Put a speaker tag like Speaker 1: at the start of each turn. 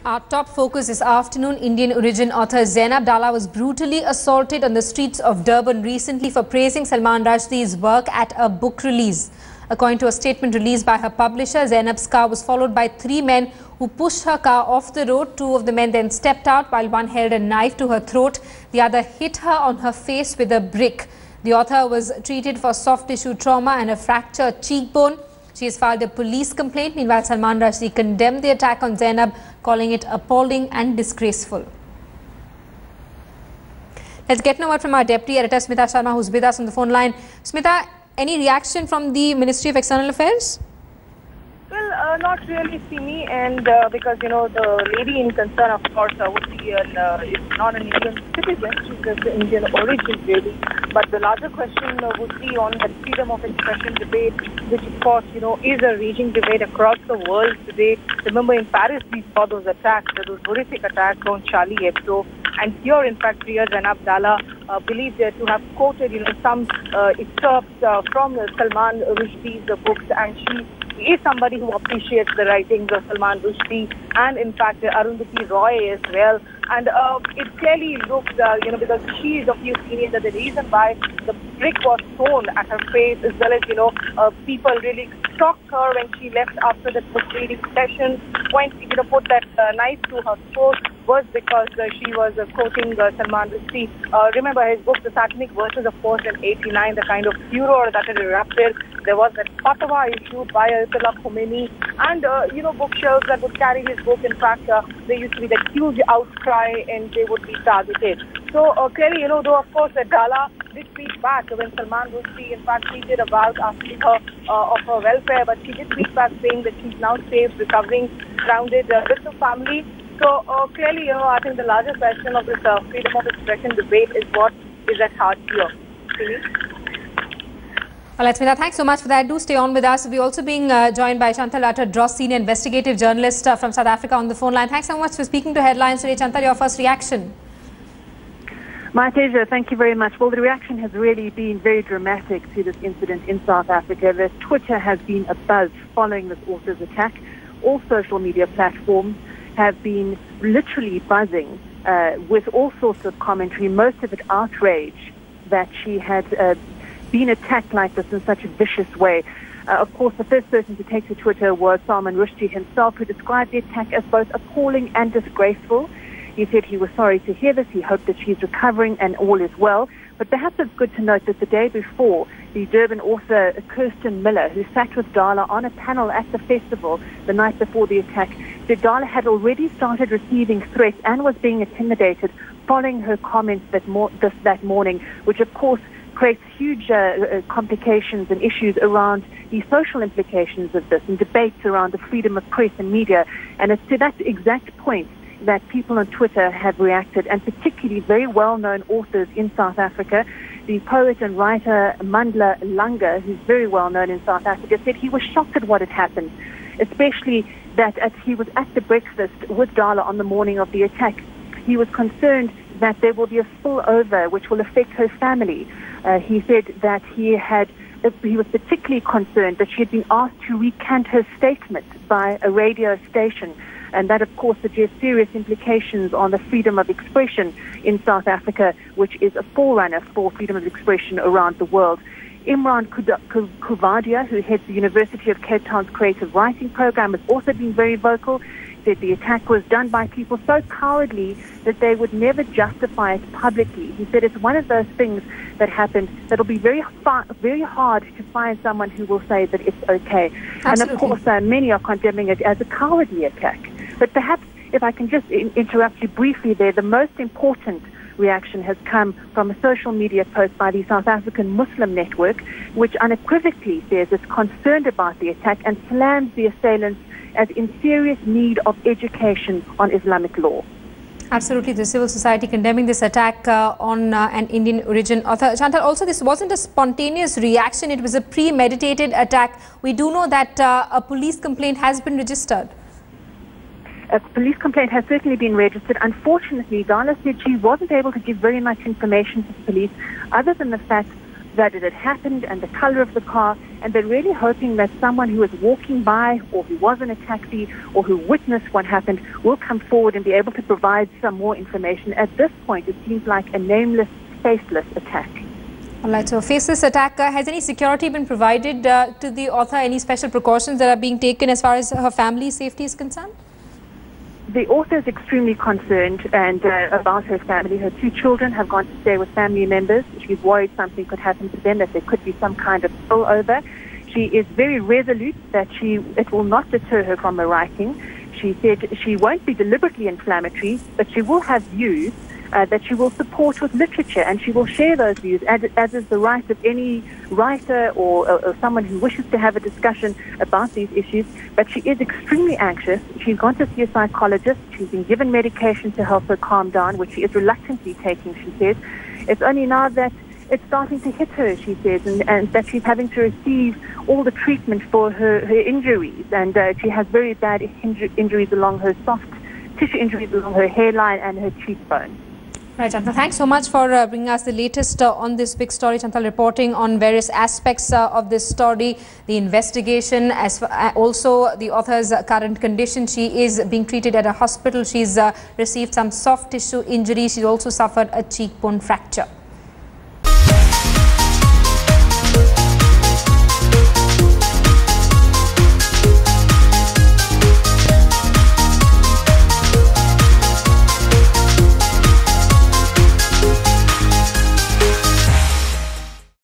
Speaker 1: Our top focus this afternoon, Indian origin author Zainub Dala was brutally assaulted on the streets of Durban recently for praising Salman Rushdie's work at a book release. According to a statement released by her publisher, Zainub's car was followed by 3 men who pushed her car off the road. 2 of the men then stepped out while one held a knife to her throat. The other hit her on her face with a brick. The author was treated for soft tissue trauma and a fractured cheekbone. She has filed a police complaint. Meanwhile, Salman Rushdie condemned the attack on Zainub, calling it appalling and disgraceful. Let's get now word from our Deputy Editor Smita Sharma, who's with us on the phone line. Smita, any reaction from the Ministry of External Affairs?
Speaker 2: Well, not really, Simi, and because, you know, the lady in concern, of course, would be is not an Indian citizen. She's of Indian origin, really. But the larger question would be on the freedom of expression debate, which, of course, you know, is a raging debate across the world today. Remember, in Paris, we saw those attacks, those horrific attacks on Charlie Hebdo. And here, in fact, Zainub Dala believed to have quoted, you know, some excerpts from Salman Rushdie's books, and she is somebody who appreciates the writings of Salman Rushdie and, in fact, Arundhati Roy as well. And it clearly looks, you know, because she is of the opinion that the reason why the brick was thrown at her face, as well as, you know, people really shocked her when she left after the book reading session, when she, you know, put that knife to her throat, was because she was quoting Salman Rushdie. Remember his book, The Satanic Verses, of course, in '89, the kind of furor that had erupted. There was that fatwa issued by Ayatollah Khomeini, and, you know, bookshelves that would carry his book. In fact, there used to be that huge outcry and they would be targeted. So clearly, you know, though, of course, Dala did speak back when Salman Rushdie, in fact, tweeted about asking her of her welfare, but she did speak back saying that she's now safe, recovering, grounded with the family. So clearly, you know, I think the larger question of this freedom of expression debate is what is at heart here.
Speaker 1: Well, Smita, thanks so much for that. Do stay on with us. We're also being joined by Chantal Dross, senior investigative journalist from South Africa on the phone line. Thanks so much for speaking to Headlines today. Chantal, your first reaction?
Speaker 3: My pleasure. Thank you very much. Well, the reaction has really been very dramatic to this incident in South Africa. The Twitter has been abuzz following this author's attack. All social media platforms have been literally buzzing with all sorts of commentary, most of it outrage that she had been attacked like this in such a vicious way. Of course, the first person to take to Twitter was Salman Rushdie himself, who described the attack as both appalling and disgraceful. He said he was sorry to hear this. He hoped that she's recovering and all is well. But perhaps it's good to note that the day before, the Durban author Kirsten Miller, who sat with Dala on a panel at the festival the night before the attack, said Dala had already started receiving threats and was being intimidated following her comments that morning, which of course creates huge complications and issues around the social implications of this and debates around the freedom of press and media. And it's to that exact point that people on Twitter have reacted, and particularly very well-known authors in South Africa. The poet and writer Mandla Langa, who's very well-known in South Africa, said he was shocked at what had happened, especially that as he was at the breakfast with Dala on the morning of the attack, he was concerned that there will be a spillover which will affect her family. He said that he was particularly concerned that she had been asked to recant her statement by a radio station, and that, of course, suggests serious implications on the freedom of expression in South Africa, which is a forerunner for freedom of expression around the world. Imran Kuvadia, who heads the University of Cape Town's creative writing program, has also been very vocal. Said the attack was done by people so cowardly that they would never justify it publicly. He said it's one of those things that happened that will be very hard to find someone who will say that it's okay. Absolutely. And of course, many are condemning it as a cowardly attack. But perhaps, if I can just interrupt you briefly there, the most important reaction has come from a social media post by the South African Muslim Network, which unequivocally says it's concerned about the attack and slams the assailants as in serious need of education on Islamic law.
Speaker 1: Absolutely, the civil society condemning this attack on an Indian origin author. Chantal, also this wasn't a spontaneous reaction, it was a premeditated attack. We do know that a police complaint has been registered.
Speaker 3: A police complaint has certainly been registered. Unfortunately, Dala said she wasn't able to give very much information to the police, other than the fact that it had happened and the color of the car, and they're really hoping that someone who was walking by or who was in a taxi or who witnessed what happened will come forward and be able to provide some more information. At this point, it seems like a nameless, faceless attack.
Speaker 1: All right, so faceless attack. Has any security been provided to the author? Any special precautions that are being taken as far as her family's safety is concerned?
Speaker 3: The author is extremely concerned about her family. Her 2 children have gone to stay with family members. She's worried something could happen to them, that there could be some kind of spillover. She is very resolute that it will not deter her from her writing. She said she won't be deliberately inflammatory, but she will have views that she will support with literature, and she will share those views, as is the right of any writer or someone who wishes to have a discussion about these issues. But she is extremely anxious. She's gone to see a psychologist. She's been given medication to help her calm down, which she is reluctantly taking, she says. It's only now that it's starting to hit her, she says, and that she's having to receive all the treatment for her injuries, and she has very bad injuries along her soft tissue injuries along her hairline and her cheekbone.
Speaker 1: Right, Chantal, thanks so much for bringing us the latest on this big story. Chantal reporting on various aspects of this story, the investigation, also the author's current condition. She is being treated at a hospital. She's received some soft tissue injuries. She's also suffered a cheekbone fracture.